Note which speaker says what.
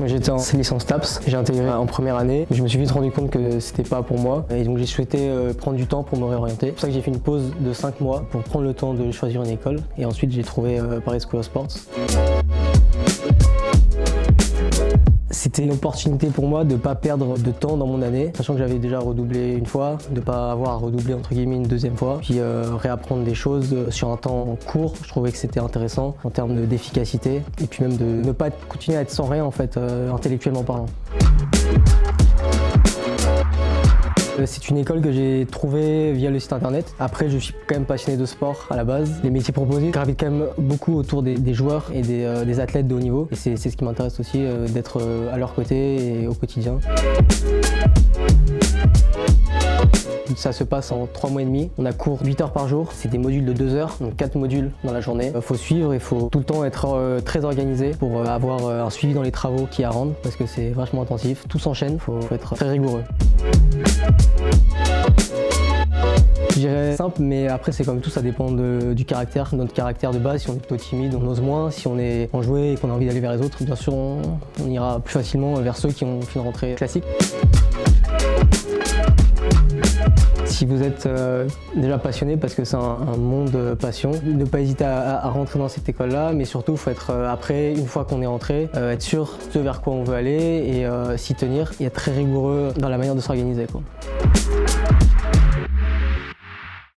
Speaker 1: J'étais en licence TAPS, j'ai intégré en première année, je me suis vite rendu compte que c'était pas pour moi et donc j'ai souhaité prendre du temps pour me réorienter. C'est pour ça que j'ai fait une pause de 5 mois pour prendre le temps de choisir une école et ensuite j'ai trouvé Paris School of Sports. C'était une opportunité pour moi de ne pas perdre de temps dans mon année, sachant que j'avais déjà redoublé une fois, de ne pas avoir à redoubler entre guillemets une deuxième fois, puis réapprendre des choses sur un temps court. Je trouvais que c'était intéressant en termes d'efficacité et puis même de ne pas continuer à être sans rien en fait, intellectuellement parlant. C'est une école que j'ai trouvée via le site internet. Après, je suis quand même passionné de sport à la base. Les métiers proposés gravitent quand même beaucoup autour des joueurs et des athlètes de haut niveau. Et c'est ce qui m'intéresse aussi, d'être à leur côté et au quotidien. Ça se passe en 3 mois et demi. On a cours 8 heures par jour. C'est des modules de 2 heures, donc 4 modules dans la journée. Il faut suivre, il faut tout le temps être très organisé pour avoir un suivi dans les travaux qui à rendre parce que c'est vachement intensif. Tout s'enchaîne, il faut être très rigoureux. Je dirais simple, mais après c'est comme tout, ça dépend du caractère, notre caractère de base. Si on est plutôt timide, on ose moins. Si on est enjoué et qu'on a envie d'aller vers les autres, bien sûr on ira plus facilement vers ceux qui ont fait une rentrée classique. Si vous êtes déjà passionné, parce que c'est un monde passion, ne pas hésiter à rentrer dans cette école-là, mais surtout il faut être après, une fois qu'on est rentré, être sûr de vers quoi on veut aller et s'y tenir et être très rigoureux dans la manière de s'organiser, quoi.